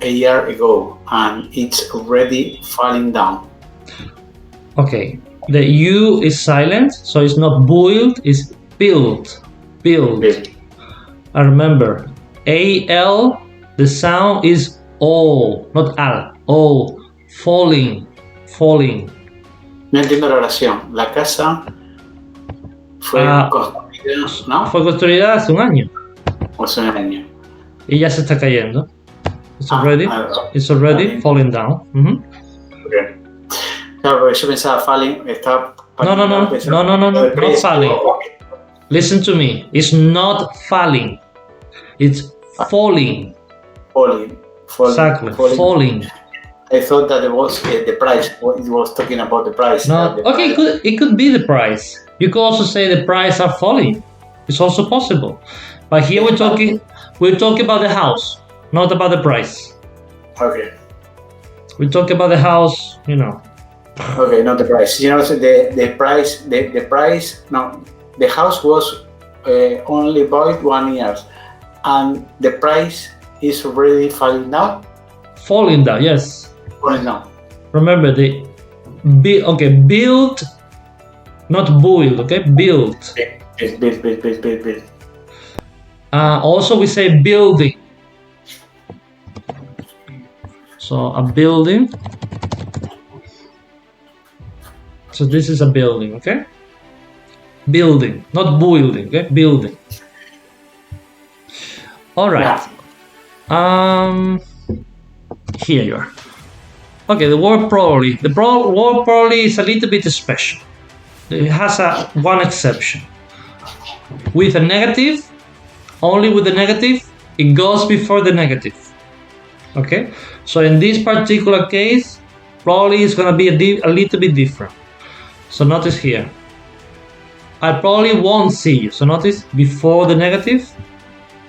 [SPEAKER 3] a year ago and it's already falling down.
[SPEAKER 2] Okay, the U is silent, so it's not built, it's built. And remember, AL, the sound is all, not al, all, falling.
[SPEAKER 3] No entiendo la oración. La casa fue construida, ¿no?
[SPEAKER 2] Fue construida hace un año.
[SPEAKER 3] Hace un año.
[SPEAKER 2] Y ya se está cayendo. It's already falling down.
[SPEAKER 3] Okay. Claro, porque yo pensaba falling, estaba...
[SPEAKER 2] No, not falling. Listen to me. It's not falling. It's falling. Exactly, falling.
[SPEAKER 3] I thought that it was the price. It was talking about the price.
[SPEAKER 2] No, okay, it could be the price. You could also say the price are falling. It's also possible. But here we're talking about the house, not about the price.
[SPEAKER 3] Okay.
[SPEAKER 2] We talk about the house, you know.
[SPEAKER 3] Okay, not the price. You know, so the price. No, the house was only bought 1 year, and the price is already falling down.
[SPEAKER 2] Falling down, yes.
[SPEAKER 3] Falling down.
[SPEAKER 2] Remember build, not build. Okay, build.
[SPEAKER 3] It's build.
[SPEAKER 2] Also, we say building. So a building. So this is a building, okay? Building, not building, okay? Building. All right. Here you are. Okay, the word probably. The word probably is a little bit special. It has one exception. With a negative, only with the negative, it goes before the negative. Okay? So in this particular case, probably is going to be a little bit different. So notice here. I probably won't see you. So notice before the negative,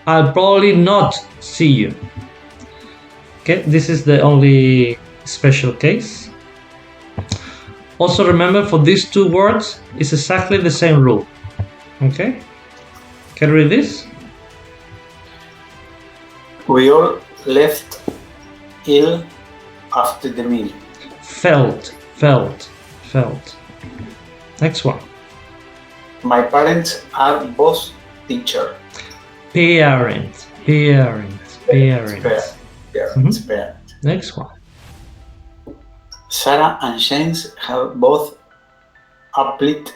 [SPEAKER 2] I'll probably not see you. Okay, this is the only special case. Also remember, for these two words, it's exactly the same rule. Okay? Can you read this?
[SPEAKER 3] We all left ill after the meal.
[SPEAKER 2] Felt. Next one.
[SPEAKER 3] My parents are both teachers.
[SPEAKER 2] Parents. Next one.
[SPEAKER 3] Sarah and James have both applied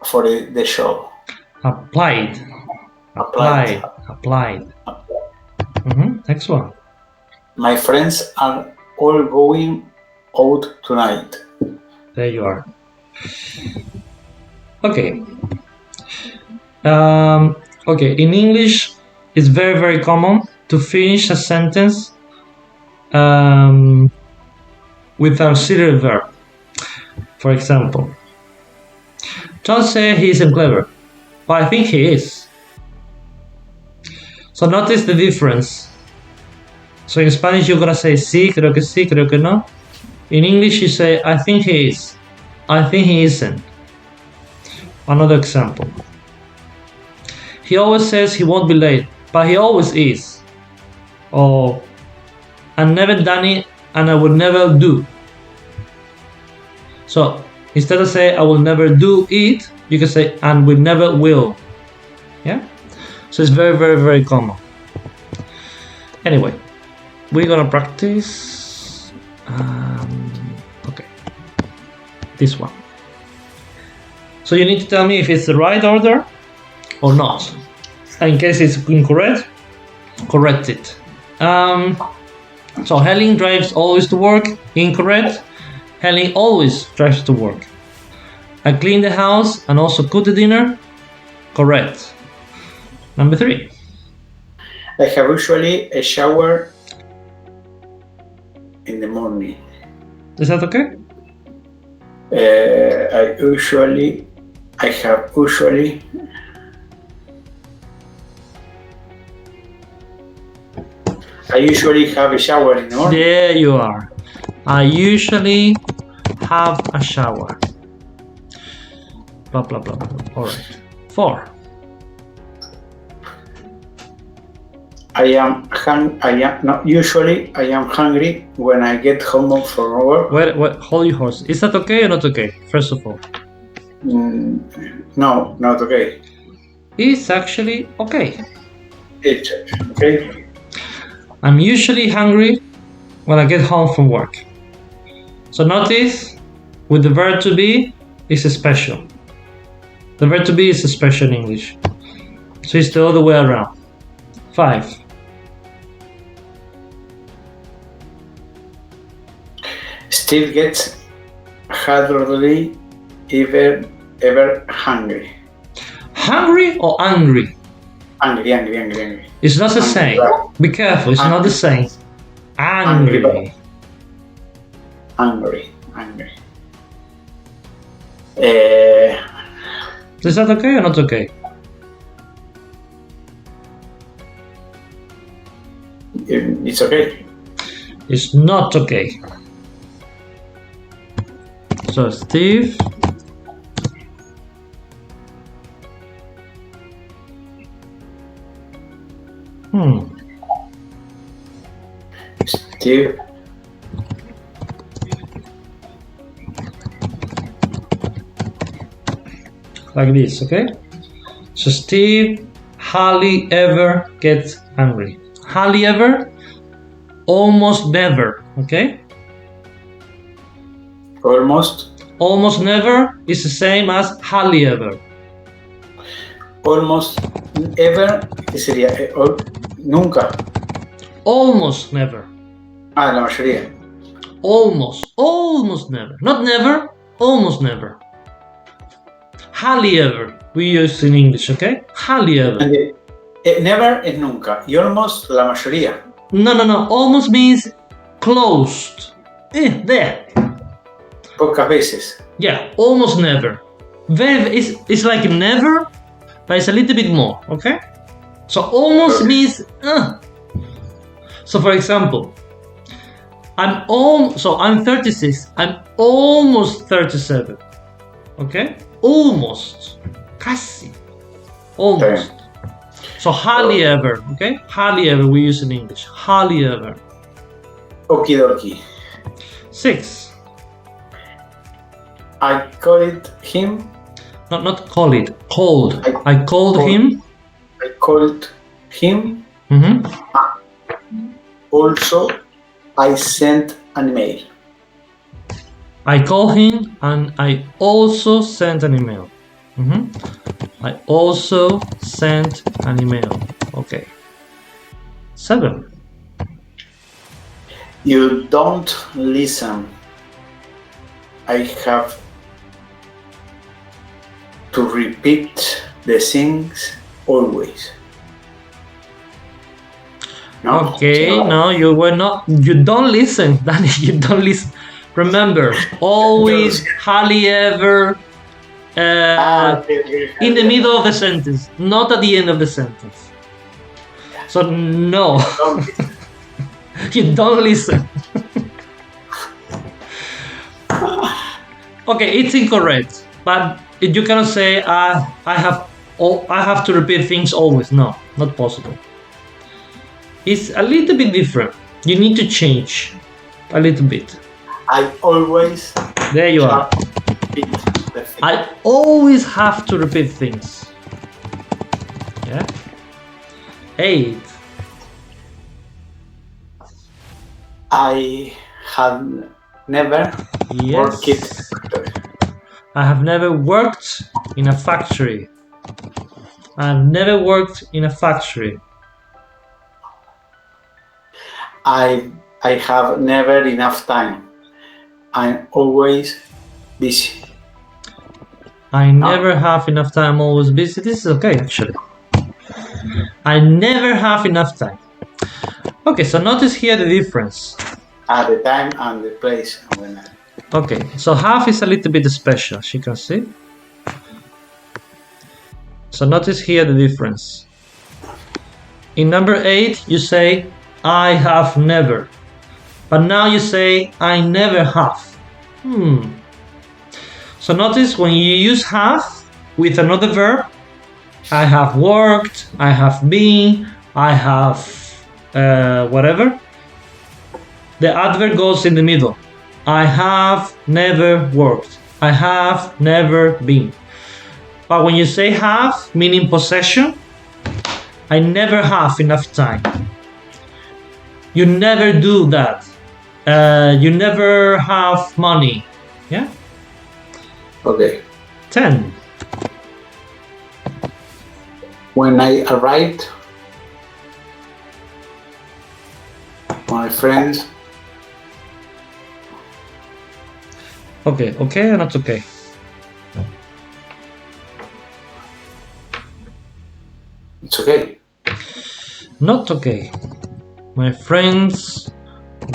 [SPEAKER 3] for the show.
[SPEAKER 2] Applied. Next one.
[SPEAKER 3] My friends are all going out tonight.
[SPEAKER 2] There you are. Okay. Okay, in English, it's very, very common to finish a sentence with auxiliary verb. For example, John said he isn't clever, but I think he is. So notice the difference. So in Spanish, you're gonna say sí, creo que no. In English, you say I think he is, I think he isn't. Another example. He always says he won't be late, but he always is. Or I've never done it and I will never do. So instead of saying I will never do it, you can say and we never will. Yeah? So it's very, very, very common. Anyway, we're gonna practice. Okay, this one. So you need to tell me if it's the right order or not. In case it's incorrect, correct it. So Helen drives always to work. Incorrect. Helen always drives to work. I clean the house and also cook the dinner. Correct. Number 3.
[SPEAKER 3] I have usually a shower in the morning.
[SPEAKER 2] Is that okay?
[SPEAKER 3] I usually have a shower in the morning.
[SPEAKER 2] There you are. I usually have a shower. Blah, blah, blah, blah. All right. 4.
[SPEAKER 3] Usually I am hungry when I get home from work.
[SPEAKER 2] Wait, hold your horse. Is that okay or not okay? First of all.
[SPEAKER 3] No, not okay.
[SPEAKER 2] It's actually okay.
[SPEAKER 3] It's okay.
[SPEAKER 2] I'm usually hungry when I get home from work. So notice, with the verb to be, it's a special. The verb to be is a special in English. So it's the other way around. 5.
[SPEAKER 3] Steve gets hardly ever hungry.
[SPEAKER 2] Hungry or angry?
[SPEAKER 3] Angry.
[SPEAKER 2] It's not the same. Be careful, it's not the same. Angry.
[SPEAKER 3] Angry.
[SPEAKER 2] Is that okay or not okay?
[SPEAKER 3] It's okay.
[SPEAKER 2] It's not okay. So Steve
[SPEAKER 3] Steve
[SPEAKER 2] like this, okay? So Steve hardly ever gets angry. Hardly ever, almost never, okay?
[SPEAKER 3] almost
[SPEAKER 2] Almost never is the same as hardly ever.
[SPEAKER 3] almost ever, ¿qué sería? Nunca.
[SPEAKER 2] Almost never.
[SPEAKER 3] Ah, la mayoría.
[SPEAKER 2] Almost never. Not never, almost never. Hardly ever. We use in English, okay? Hardly ever.
[SPEAKER 3] And never es nunca. Y almost la mayoría.
[SPEAKER 2] No. Almost means closed. There.
[SPEAKER 3] Pocas veces.
[SPEAKER 2] Yeah, almost never. Verb is like never, but it's a little bit more, okay? So almost means So for example, I'm 36. I'm almost 37. Okay? Almost. Casi. Almost.
[SPEAKER 3] Okay.
[SPEAKER 2] So hardly ever, okay? Hardly ever we use in English. Hardly ever.
[SPEAKER 3] Okie dokie.
[SPEAKER 2] 6.
[SPEAKER 3] I called him.
[SPEAKER 2] Not call it. Called. I called him.
[SPEAKER 3] I called him.
[SPEAKER 2] Mm-hmm.
[SPEAKER 3] Also, I sent an email.
[SPEAKER 2] I called him and I also sent an email. I also sent an email. Okay. 7.
[SPEAKER 3] You don't listen. I have to repeat the things always. No?
[SPEAKER 2] Okay, no, you don't listen, Dani, you don't listen. Remember, always, hardly ever, in the middle of the sentence, not at the end of the sentence. So no, you don't listen. Okay, it's incorrect, but you cannot say I have to repeat things always. No, not possible. It's a little bit different. You need to change a little bit.
[SPEAKER 3] I always.
[SPEAKER 2] There you are.
[SPEAKER 3] Repeat the thing.
[SPEAKER 2] I always have to repeat things. Yeah. 8.
[SPEAKER 3] I have never worked.
[SPEAKER 2] Yes. I have never worked in a factory. I've never worked in a factory.
[SPEAKER 3] I have never enough time. I'm always busy.
[SPEAKER 2] I never have enough time. I'm always busy. This is okay, actually. I never have enough time. Okay, so notice here the difference.
[SPEAKER 3] At the time and the place.
[SPEAKER 2] Okay, so have is a little bit special, as you can see. So notice here the difference. In number 8, you say, I have never. But now you say, I never have. So notice when you use have with another verb, I have worked, I have been, I have whatever, the adverb goes in the middle. I have never worked. I have never been. But when you say have, meaning possession, I never have enough time. You never do that. You never have money. Yeah?
[SPEAKER 3] Okay.
[SPEAKER 2] 10.
[SPEAKER 3] When I arrived, my friends.
[SPEAKER 2] Okay, okay or not okay?
[SPEAKER 3] It's okay.
[SPEAKER 2] Not okay. My friends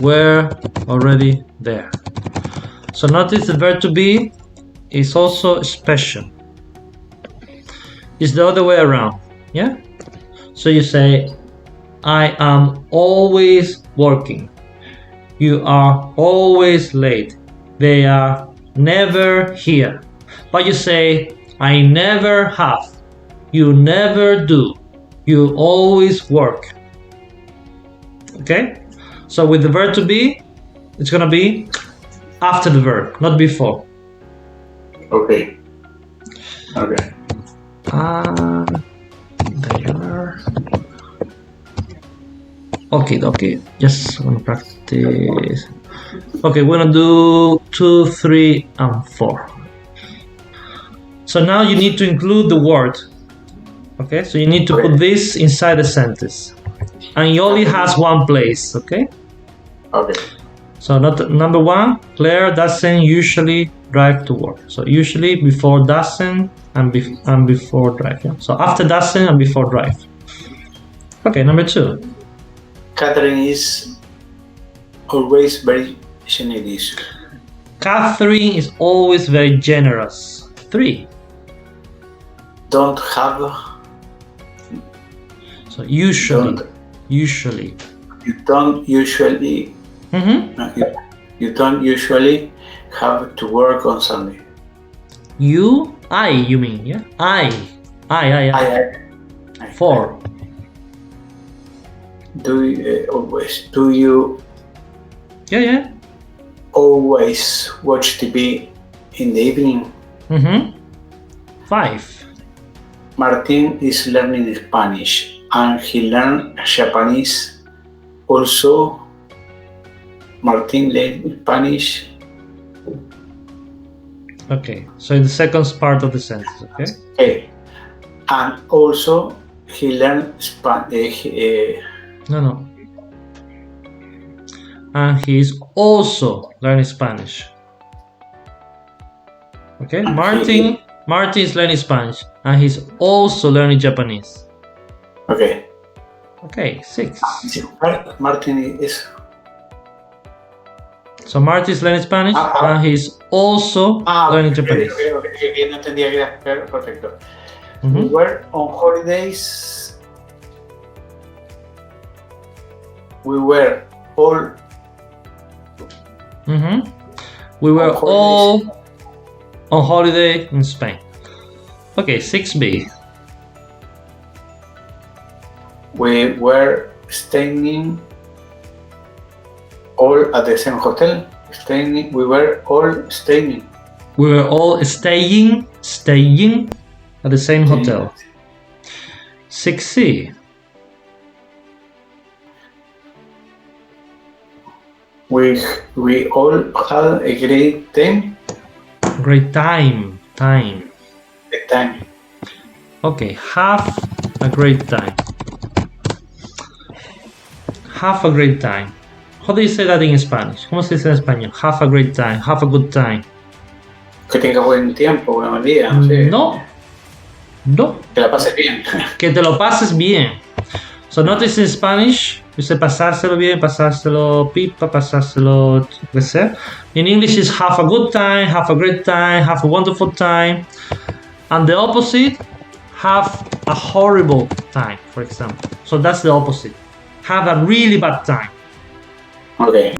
[SPEAKER 2] were already there. So notice the verb to be is also special. It's the other way around. Yeah? So you say, I am always working. You are always late. They are never here. But you say, I never have. You never do. You always work. Okay? So with the verb to be, it's gonna be after the verb, not before.
[SPEAKER 3] Okay. Okay.
[SPEAKER 2] There you are. Okay. Just wanna practice. Okay, we're gonna do 2, 3, and 4. So now you need to include the word. Okay, so you need to put this inside the sentence, and it only has one place. Okay.
[SPEAKER 3] Okay.
[SPEAKER 2] So number one, Claire doesn't usually drive to work. So usually before doesn't and before drive. Yeah? So after doesn't and before drive. Okay, number two.
[SPEAKER 3] Catherine is always very generous.
[SPEAKER 2] Catherine is always very generous. 3.
[SPEAKER 3] Don't have.
[SPEAKER 2] So usually.
[SPEAKER 3] Don't.
[SPEAKER 2] Usually.
[SPEAKER 3] You don't usually. You don't usually have to work on Sunday.
[SPEAKER 2] You mean, yeah? I. 4.
[SPEAKER 3] Do you always? Do you
[SPEAKER 2] Yeah.
[SPEAKER 3] always watch TV in the evening?
[SPEAKER 2] 5.
[SPEAKER 3] Martin is learning Spanish and he learned Japanese. Also, Martin learned Spanish.
[SPEAKER 2] Okay, so in the second part of the sentence, okay?
[SPEAKER 3] Okay. And also, he learned Spanish.
[SPEAKER 2] No. And he's also learning Spanish. Okay, Martin is learning Spanish and he's also learning Japanese.
[SPEAKER 3] Okay.
[SPEAKER 2] Okay, 6.
[SPEAKER 3] Martin is.
[SPEAKER 2] So Martin is learning Spanish and he's also learning Japanese.
[SPEAKER 3] Okay, no entendía que era perfecto.
[SPEAKER 2] Mm-hmm.
[SPEAKER 3] We were on holidays. We were all.
[SPEAKER 2] We were all on holiday in Spain. Okay, 6B.
[SPEAKER 3] We were staying all at the same hotel. We were all staying.
[SPEAKER 2] We were all staying at the same hotel. 6C.
[SPEAKER 3] We all had a great time.
[SPEAKER 2] Great time.
[SPEAKER 3] The time.
[SPEAKER 2] Okay, have a great time. Have a great time. How do you say that in Spanish? ¿Cómo se dice en español? Have a great time. Have a good time.
[SPEAKER 3] Que tengas buen tiempo, buen día. No sé.
[SPEAKER 2] No.
[SPEAKER 3] Que la pases bien.
[SPEAKER 2] Que te lo pases bien. So notice in Spanish, you say pasárselo bien, pasárselo pipa, pasárselo qué sé. In English is have a good time, have a great time, have a wonderful time. And the opposite, have a horrible time, for example. So that's the opposite. Have a really bad time.
[SPEAKER 3] Okay.